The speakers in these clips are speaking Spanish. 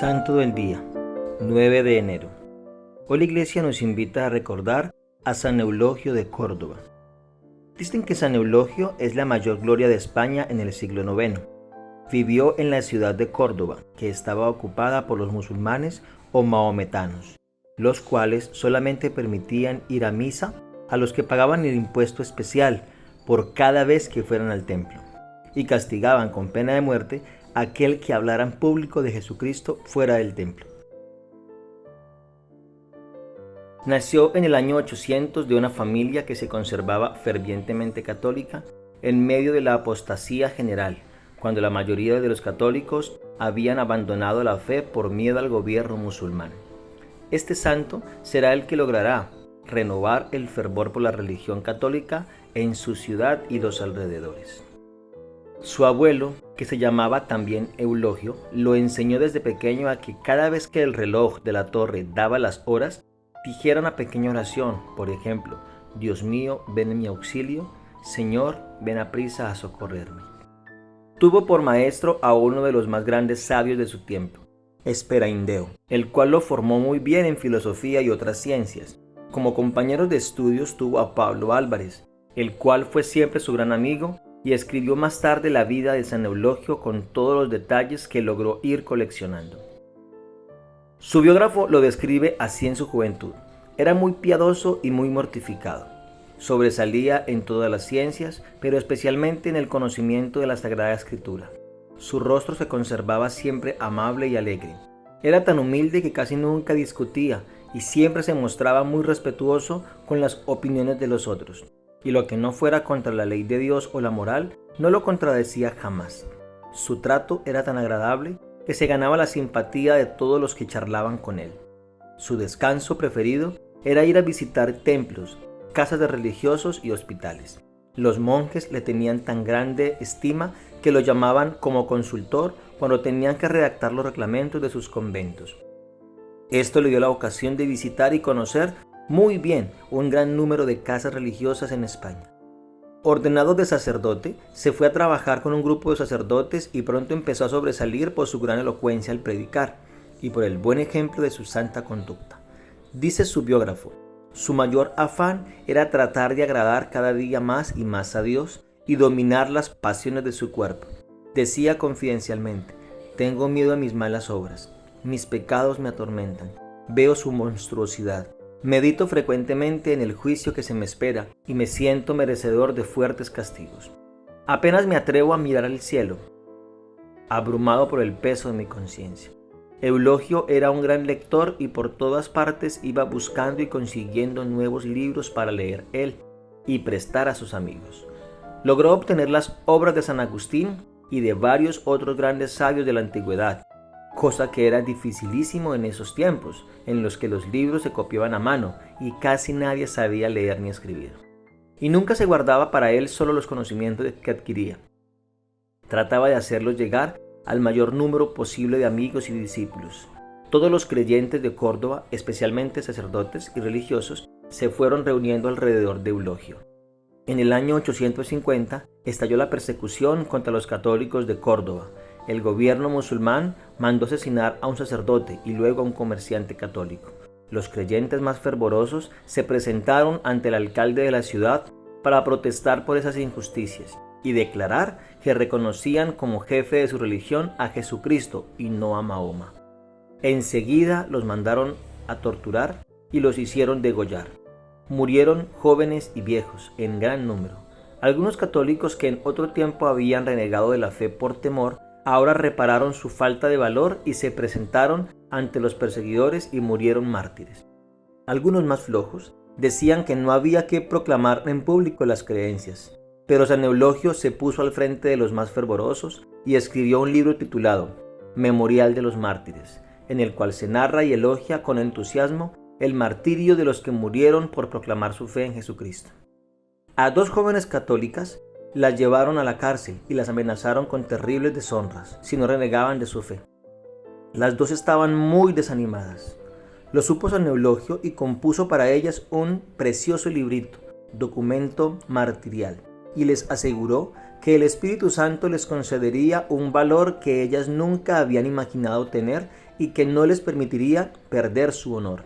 Santo del Día, 9 de enero. Hoy la Iglesia nos invita a recordar a San Eulogio de Córdoba. Dicen que San Eulogio es la mayor gloria de España en el siglo IX. Vivió en la ciudad de Córdoba, que estaba ocupada por los musulmanes o mahometanos, los cuales solamente permitían ir a misa a los que pagaban el impuesto especial por cada vez que fueran al templo, y castigaban con pena de muerte a aquel que hablara en público de Jesucristo fuera del templo. Nació en el año 800 de una familia que se conservaba fervientemente católica en medio de la apostasía general, cuando la mayoría de los católicos habían abandonado la fe por miedo al gobierno musulmán. Este santo será el que logrará renovar el fervor por la religión católica en su ciudad y los alrededores. Su abuelo, que se llamaba también Eulogio, lo enseñó desde pequeño a que cada vez que el reloj de la torre daba las horas, dijera una pequeña oración, por ejemplo: Dios mío, ven en mi auxilio, Señor, ven aprisa a socorrerme. Tuvo por maestro a uno de los más grandes sabios de su tiempo, Esperaindeo, el cual lo formó muy bien en filosofía y otras ciencias. Como compañeros de estudios tuvo a Pablo Álvarez, el cual fue siempre su gran amigo, y escribió más tarde la vida de San Eulogio con todos los detalles que logró ir coleccionando. Su biógrafo lo describe así en su juventud: era muy piadoso y muy mortificado. Sobresalía en todas las ciencias, pero especialmente en el conocimiento de la Sagrada Escritura. Su rostro se conservaba siempre amable y alegre. Era tan humilde que casi nunca discutía y siempre se mostraba muy respetuoso con las opiniones de los otros. Y lo que no fuera contra la ley de Dios o la moral, no lo contradecía jamás. Su trato era tan agradable que se ganaba la simpatía de todos los que charlaban con él. Su descanso preferido era ir a visitar templos, casas de religiosos y hospitales. Los monjes le tenían tan grande estima que lo llamaban como consultor cuando tenían que redactar los reglamentos de sus conventos. Esto le dio la ocasión de visitar y conocer muy bien un gran número de casas religiosas en España. Ordenado de sacerdote, se fue a trabajar con un grupo de sacerdotes y pronto empezó a sobresalir por su gran elocuencia al predicar y por el buen ejemplo de su santa conducta. Dice su biógrafo: su mayor afán era tratar de agradar cada día más y más a Dios y dominar las pasiones de su cuerpo. Decía confidencialmente: tengo miedo a mis malas obras, mis pecados me atormentan, veo su monstruosidad. Medito frecuentemente en el juicio que se me espera y me siento merecedor de fuertes castigos. Apenas me atrevo a mirar al cielo, abrumado por el peso de mi conciencia. Eulogio era un gran lector y por todas partes iba buscando y consiguiendo nuevos libros para leer él y prestar a sus amigos. Logró obtener las obras de San Agustín y de varios otros grandes sabios de la antigüedad, cosa que era dificilísimo en esos tiempos, en los que los libros se copiaban a mano y casi nadie sabía leer ni escribir. Y nunca se guardaba para él solo los conocimientos que adquiría. Trataba de hacerlos llegar al mayor número posible de amigos y discípulos. Todos los creyentes de Córdoba, especialmente sacerdotes y religiosos, se fueron reuniendo alrededor de Eulogio. En el año 850 estalló la persecución contra los católicos de Córdoba. El gobierno musulmán mandó asesinar a un sacerdote y luego a un comerciante católico. Los creyentes más fervorosos se presentaron ante el alcalde de la ciudad para protestar por esas injusticias y declarar que reconocían como jefe de su religión a Jesucristo y no a Mahoma. Enseguida los mandaron a torturar y los hicieron degollar. Murieron jóvenes y viejos en gran número. Algunos católicos que en otro tiempo habían renegado de la fe por temor, ahora repararon su falta de valor y se presentaron ante los perseguidores y murieron mártires. Algunos más flojos decían que no había que proclamar en público las creencias, pero San Eulogio se puso al frente de los más fervorosos y escribió un libro titulado Memorial de los Mártires, en el cual se narra y elogia con entusiasmo el martirio de los que murieron por proclamar su fe en Jesucristo. A dos jóvenes católicas las llevaron a la cárcel y las amenazaron con terribles deshonras si no renegaban de su fe. Las dos estaban muy desanimadas. Lo supo San Eulogio y compuso para ellas un precioso librito, documento martirial, y les aseguró que el Espíritu Santo les concedería un valor que ellas nunca habían imaginado tener y que no les permitiría perder su honor.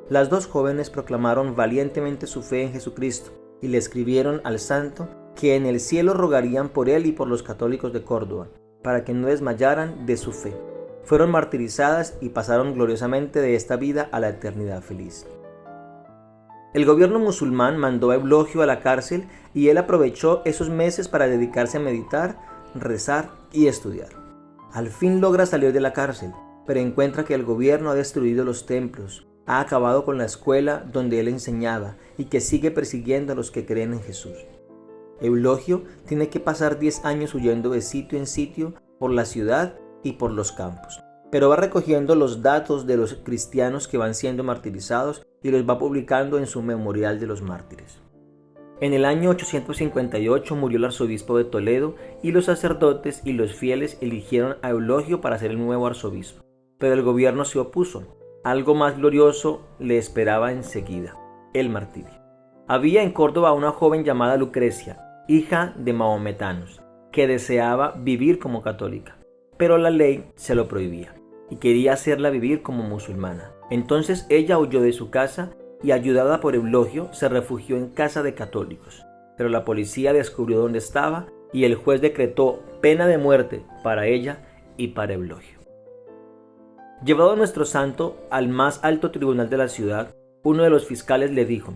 Las dos jóvenes proclamaron valientemente su fe en Jesucristo y le escribieron al santo que en el cielo rogarían por él y por los católicos de Córdoba, para que no desmayaran de su fe. Fueron martirizadas y pasaron gloriosamente de esta vida a la eternidad feliz. El gobierno musulmán mandó a Eulogio a la cárcel y él aprovechó esos meses para dedicarse a meditar, rezar y estudiar. Al fin logra salir de la cárcel, pero encuentra que el gobierno ha destruido los templos, ha acabado con la escuela donde él enseñaba y que sigue persiguiendo a los que creen en Jesús. Eulogio tiene que pasar 10 años huyendo de sitio en sitio por la ciudad y por los campos, pero va recogiendo los datos de los cristianos que van siendo martirizados y los va publicando en su Memorial de los Mártires. En el año 858 murió el arzobispo de Toledo y los sacerdotes y los fieles eligieron a Eulogio para ser el nuevo arzobispo, pero el gobierno se opuso. Algo más glorioso le esperaba enseguida, el martirio. Había en Córdoba una joven llamada Lucrecia, hija de maometanos, que deseaba vivir como católica, pero la ley se lo prohibía y quería hacerla vivir como musulmana. Entonces ella huyó de su casa y, ayudada por Eulogio, se refugió en casa de católicos, pero la policía descubrió dónde estaba y el juez decretó pena de muerte para ella y para Eulogio. Llevado nuestro santo al más alto tribunal de la ciudad, uno de los fiscales le dijo: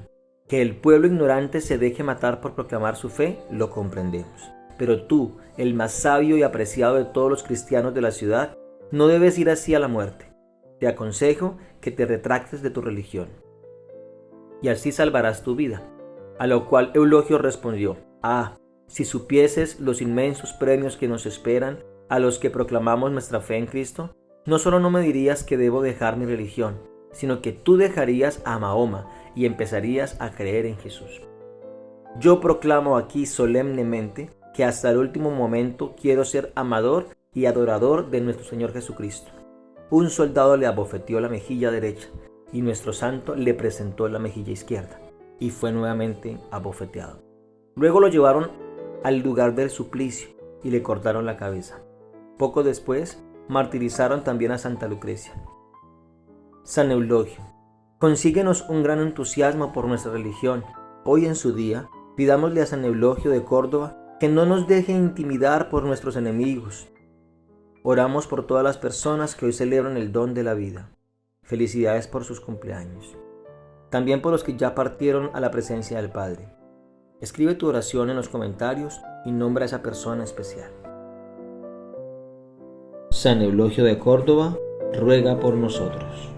que el pueblo ignorante se deje matar por proclamar su fe, lo comprendemos. Pero tú, el más sabio y apreciado de todos los cristianos de la ciudad, no debes ir así a la muerte. Te aconsejo que te retractes de tu religión, y así salvarás tu vida. A lo cual Eulogio respondió: si supieses los inmensos premios que nos esperan a los que proclamamos nuestra fe en Cristo, no solo no me dirías que debo dejar mi religión, sino que tú dejarías a Mahoma y empezarías a creer en Jesús. Yo proclamo aquí solemnemente que hasta el último momento quiero ser amador y adorador de nuestro Señor Jesucristo. Un soldado le abofeteó la mejilla derecha y nuestro santo le presentó la mejilla izquierda y fue nuevamente abofeteado. Luego lo llevaron al lugar del suplicio y le cortaron la cabeza. Poco después martirizaron también a Santa Lucrecia. San Eulogio, consíguenos un gran entusiasmo por nuestra religión. Hoy en su día, pidámosle a San Eulogio de Córdoba que no nos deje intimidar por nuestros enemigos. Oramos por todas las personas que hoy celebran el don de la vida. Felicidades por sus cumpleaños. También por los que ya partieron a la presencia del Padre. Escribe tu oración en los comentarios y nombra a esa persona especial. San Eulogio de Córdoba, ruega por nosotros.